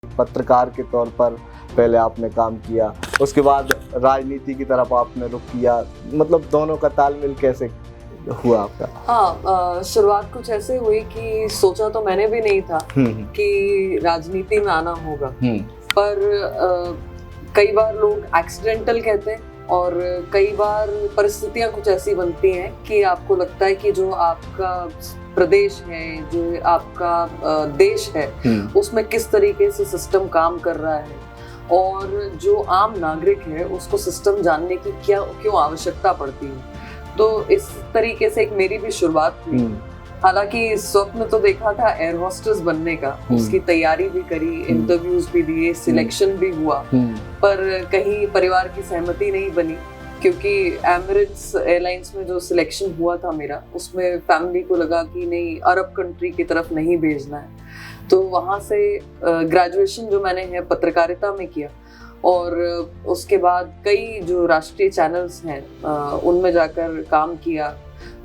पत्रकार के तौर पर पहले आपने काम किया, उसके बाद राजनीति की तरफ आपने रुख किया, मतलब दोनों का तालमेल कैसे हुआ आपका? हाँ, शुरुआत कुछ ऐसे हुई कि सोचा तो मैंने भी नहीं था कि राजनीति में आना होगा, पर कई बार लोग एक्सीडेंटल कहते हैं और कई बार परिस्थितियां कुछ ऐसी बनती हैं कि आपको लगता है कि जो आपका प्रदेश है, जो आपका देश है, उसमें किस तरीके से सिस्टम काम कर रहा है और जो आम नागरिक है उसको सिस्टम जानने की क्यों आवश्यकता पड़ती है। तो इस तरीके से एक मेरी भी शुरुआत हुई। हालांकि स्वप्न तो देखा था एयर होस्टेस बनने का, उसकी तैयारी भी करी, इंटरव्यूज भी दिए, सिलेक्शन भी हुआ, पर कहीं परिवार की सहमति नहीं बनी क्योंकि एमिरेट्स एयरलाइंस में जो सिलेक्शन हुआ था मेरा, उसमें फैमिली को लगा कि नहीं, अरब कंट्री की तरफ नहीं भेजना है। तो वहाँ से ग्रेजुएशन जो मैंने है पत्रकारिता में किया और उसके बाद कई जो राष्ट्रीय चैनल्स हैं उनमें जाकर काम किया।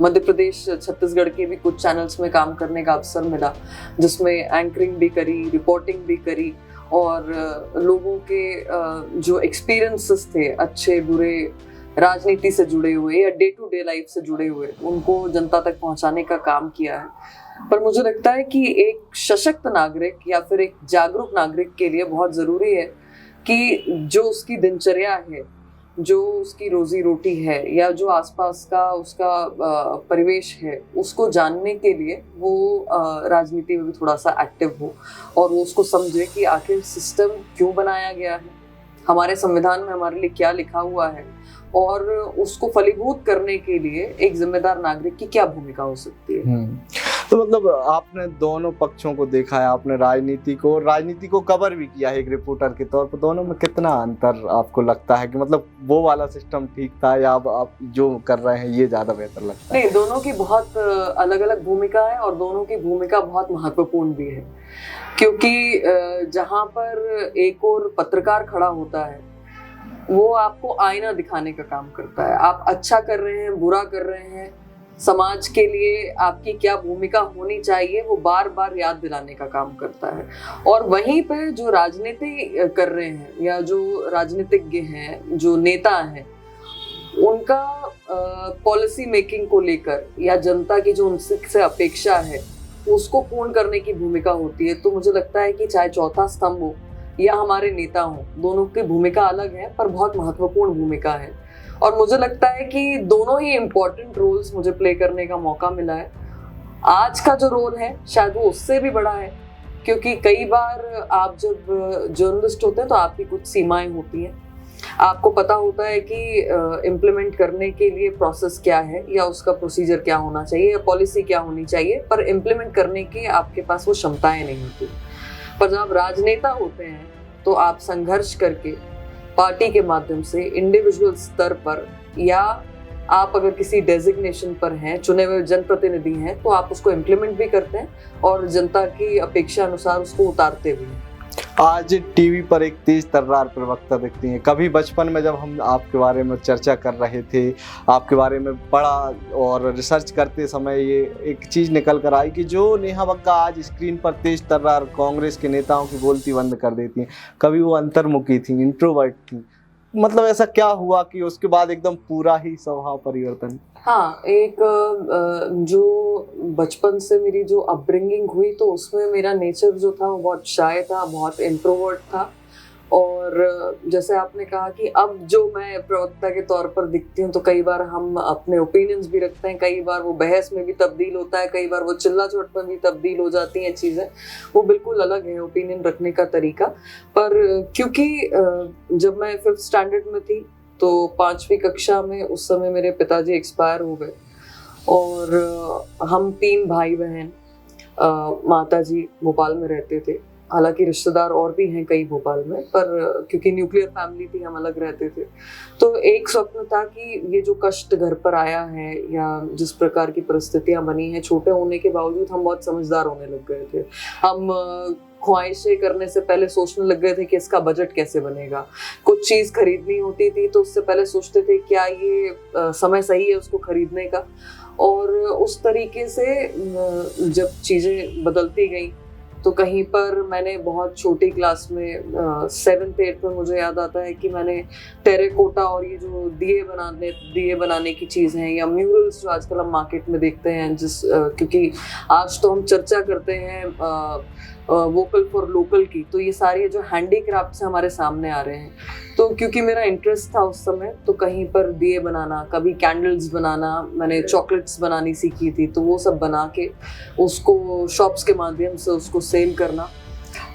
मध्य प्रदेश, छत्तीसगढ़ के भी कुछ चैनल्स में काम करने का अवसर मिला, जिसमें एंकरिंग भी करी, रिपोर्टिंग भी करी और लोगों के जो एक्सपीरियंसेस थे, अच्छे बुरे, राजनीति से जुड़े हुए या डे टू डे लाइफ से जुड़े हुए, उनको जनता तक पहुंचाने का काम किया है। पर मुझे लगता है कि एक सशक्त नागरिक या फिर एक जागरूक नागरिक के लिए बहुत ज़रूरी है कि जो उसकी दिनचर्या है, जो उसकी रोजी रोटी है या जो आसपास का उसका परिवेश है, उसको जानने के लिए वो राजनीति में भी थोड़ा सा एक्टिव हो और वो उसको समझे कि आखिर सिस्टम क्यों बनाया गया है, हमारे संविधान में हमारे लिए क्या लिखा हुआ है और उसको फलीभूत करने के लिए एक जिम्मेदार नागरिक की क्या भूमिका हो सकती है। तो मतलब आपने दोनों पक्षों को देखा है, आपने राजनीति को कवर भी किया है एक रिपोर्टर के तौर पर। दोनों में कितना अंतर आपको लगता है कि मतलब वो वाला सिस्टम ठीक था या अब आप जो कर रहे हैं ये ज्यादा बेहतर लगता है? नहीं, दोनों की बहुत अलग अलग भूमिका है और दोनों की भूमिका बहुत महत्वपूर्ण भी है, क्योंकि जहाँ पर एक और पत्रकार खड़ा होता है वो आपको आईना दिखाने का काम करता है। आप अच्छा कर रहे हैं, बुरा कर रहे हैं, समाज के लिए आपकी क्या भूमिका होनी चाहिए, वो बार बार याद दिलाने का काम करता है। और वहीं पे जो राजनीति कर रहे हैं या जो राजनीतिज्ञ हैं, जो नेता हैं, उनका पॉलिसी मेकिंग को लेकर या जनता की जो उनसे अपेक्षा है उसको पूर्ण करने की भूमिका होती है। तो मुझे लगता है कि चाहे चौथा स्तंभ हो या हमारे नेता हो, दोनों की भूमिका अलग है पर बहुत महत्वपूर्ण भूमिका है। और मुझे लगता है कि दोनों ही इम्पोर्टेंट रोल्स मुझे प्ले करने का मौका मिला है। आज का जो रोल है शायद वो उससे भी बड़ा है, क्योंकि कई बार आप जब जर्नलिस्ट होते हैं तो आपकी कुछ सीमाएं होती हैं। आपको पता होता है कि इम्प्लीमेंट करने के लिए प्रोसेस क्या है या उसका प्रोसीजर क्या होना चाहिए या पॉलिसी क्या होनी चाहिए, पर इम्प्लीमेंट करने की आपके पास वो क्षमताएं नहीं होती। पर जब आप राजनेता होते हैं तो आप संघर्ष करके पार्टी के माध्यम से इंडिविजुअल स्तर पर या आप अगर किसी डेजिग्नेशन पर हैं, चुने हुए जनप्रतिनिधि हैं, तो आप उसको इम्प्लीमेंट भी करते हैं और जनता की अपेक्षा अनुसार उसको उतारते भी हैं। आज टीवी पर एक तेज तर्रार प्रवक्ता दिखती हैं। कभी बचपन में जब हम आपके बारे में चर्चा कर रहे थे, आपके बारे में पढ़ा और रिसर्च करते समय ये एक चीज़ निकल कर आई कि जो नेहा बग्गा आज स्क्रीन पर तेज तर्रार कांग्रेस के नेताओं की बोलती बंद कर देती हैं, कभी वो अंतर्मुखी थी, इंट्रोवर्ट थी। मतलब ऐसा क्या हुआ कि उसके बाद एकदम पूरा ही स्वभाव परिवर्तन? हाँ, एक जो बचपन से मेरी जो अपब्रिंगिंग हुई तो उसमें मेरा नेचर जो था वो बहुत शाय था, बहुत इंट्रोवर्ट था। और जैसे आपने कहा कि अब जो मैं प्रवक्ता के तौर पर दिखती हूँ तो कई बार हम अपने ओपिनियंस भी रखते हैं, कई बार वो बहस में भी तब्दील होता है, कई बार वो चिल्ला चोट में भी तब्दील हो जाती हैं चीज़ें। वो बिल्कुल अलग है ओपिनियन रखने का तरीका। पर क्योंकि जब मैं 5th स्टैंडर्ड में थी तो 5वीं कक्षा में उस समय मेरे पिताजी एक्सपायर हो गए और हम 3 भाई बहन, माताजी भोपाल में रहते थे। हालांकि रिश्तेदार और भी हैं कई भोपाल में, पर क्योंकि न्यूक्लियर फैमिली थी हम अलग रहते थे। तो एक स्वप्न था कि ये जो कष्ट घर पर आया है या जिस प्रकार की परिस्थितियां बनी हैं, छोटे होने के बावजूद हम बहुत समझदार होने लग गए थे। हम ख्वाहिशें करने से पहले सोचने लग गए थे कि इसका बजट कैसे बनेगा। कुछ चीज़ खरीदनी होती थी तो उससे पहले सोचते थे क्या ये समय सही है उसको खरीदने का। और उस तरीके से जब चीज़ें बदलती गई तो कहीं पर मैंने बहुत छोटी क्लास में 7th 8th में मुझे याद आता है कि मैंने टेराकोटा और ये जो दिए बनाने की चीज़ हैं या म्यूरल्स जो आजकल हम मार्केट में देखते हैं, क्योंकि आज तो हम चर्चा करते हैं वोकल फॉर लोकल की, तो ये सारे जो हैंडीक्राफ्ट्स हमारे सामने आ रहे हैं। तो क्योंकि मेरा इंटरेस्ट था उस समय, तो कहीं पर दिए बनाना, कभी कैंडल्स बनाना, मैंने चॉकलेट्स बनानी सीखी थी, तो वो सब बना के उसको शॉप्स के माध्यम से उसको सेल करना।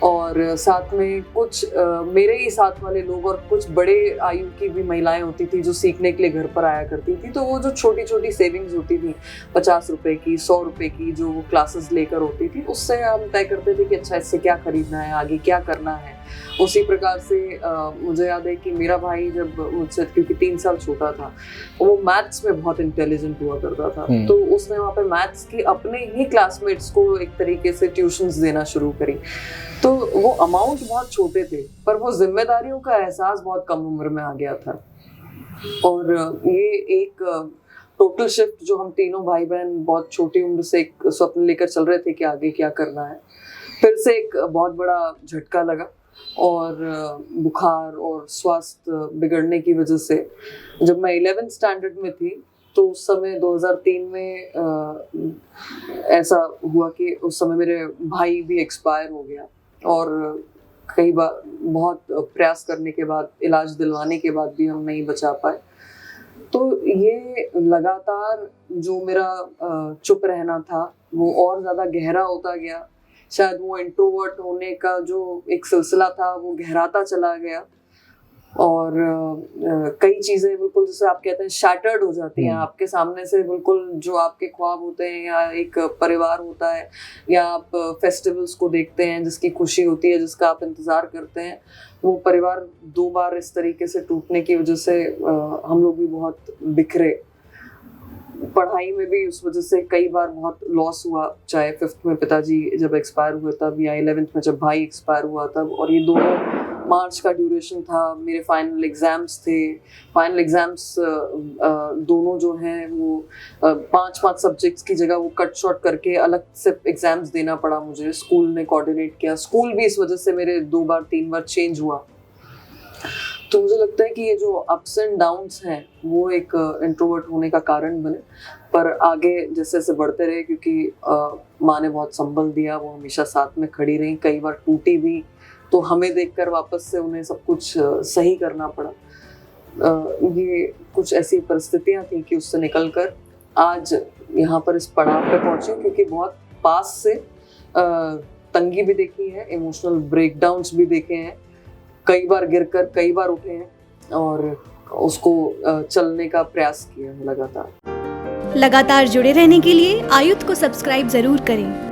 और साथ में कुछ मेरे ही साथ वाले लोग और कुछ बड़े आयु की भी महिलाएं होती थी जो सीखने के लिए घर पर आया करती थी, तो वो जो छोटी छोटी सेविंग्स होती थी 50 रुपए की, 100 रुपए की, जो वो क्लासेस लेकर होती थी, उससे हम तय करते थे कि अच्छा इससे क्या खरीदना है, आगे क्या करना है। उसी प्रकार से मुझे याद है कि मेरा भाई जब मुझसे, क्योंकि 3 साल छोटा था, वो मैथ्स में बहुत इंटेलिजेंट हुआ करता था, तो उसने वहाँ पे मैथ्स की अपने ही क्लासमेट्स को एक तरीके से ट्यूशंस देना शुरू करी। तो वो अमाउंट बहुत छोटे थे, पर वो जिम्मेदारियों का एहसास बहुत कम उम्र में आ गया था। और ये एक टोटल शिफ्ट जो हम तीनों भाई बहन बहुत छोटी उम्र से एक स्वप्न लेकर चल रहे थे कि आगे क्या करना है, फिर से एक बहुत बड़ा झटका लगा। और बुखार और स्वास्थ्य बिगड़ने की वजह से जब मैं 11th स्टैंडर्ड में थी, तो उस समय 2003 में ऐसा हुआ कि उस समय मेरे भाई भी एक्सपायर हो गया। और कई बार बहुत प्रयास करने के बाद, इलाज दिलवाने के बाद भी हम नहीं बचा पाए। तो ये लगातार जो मेरा चुप रहना था वो और ज़्यादा गहरा होता गया। शायद वो इंट्रोवर्ट होने का जो एक सिलसिला था वो गहराता चला गया, और कई चीज़ें बिल्कुल जैसे आप कहते हैं शैटर्ड हो जाती हैं आपके सामने से। बिल्कुल जो आपके ख्वाब होते हैं या एक परिवार होता है या आप फेस्टिवल्स को देखते हैं जिसकी खुशी होती है, जिसका आप इंतज़ार करते हैं, वो परिवार 2 बार इस तरीके से टूटने की वजह से हम लोग भी बहुत बिखरे। पढ़ाई में भी उस वजह से कई बार बहुत लॉस हुआ, चाहे 5th में पिताजी जब एक्सपायर हुए तब, या 11th में जब भाई एक्सपायर हुआ तब। और ये दोनों मार्च का ड्यूरेशन था, मेरे फाइनल एग्जाम्स थे। फाइनल एग्जाम्स दोनों जो हैं वो 5-5 सब्जेक्ट्स की जगह वो कट शॉर्ट करके अलग से एग्जाम्स देना पड़ा मुझे। स्कूल ने कोऑर्डिनेट किया, स्कूल भी इस वजह से मेरे 2 बार 3 बार चेंज हुआ। तो मुझे लगता है कि ये जो अप्स एंड डाउन्स हैं वो एक इंट्रोवर्ट होने का कारण बने, पर आगे जैसे जैसे बढ़ते रहे, क्योंकि माँ ने बहुत संबल दिया, वो हमेशा साथ में खड़ी रही, कई बार टूटी भी, तो हमें देखकर वापस से उन्हें सब कुछ सही करना पड़ा। ये कुछ ऐसी परिस्थितियाँ थी कि उससे निकलकर आज यहाँ पर इस पड़ाव पे पहुँची, क्योंकि बहुत पास से तंगी भी देखी है, इमोशनल ब्रेकडाउन्स भी देखे हैं, कई बार गिरकर कई बार उठे हैं और उसको चलने का प्रयास किया है लगातार। जुड़े रहने के लिए आयुध को सब्सक्राइब जरूर करें।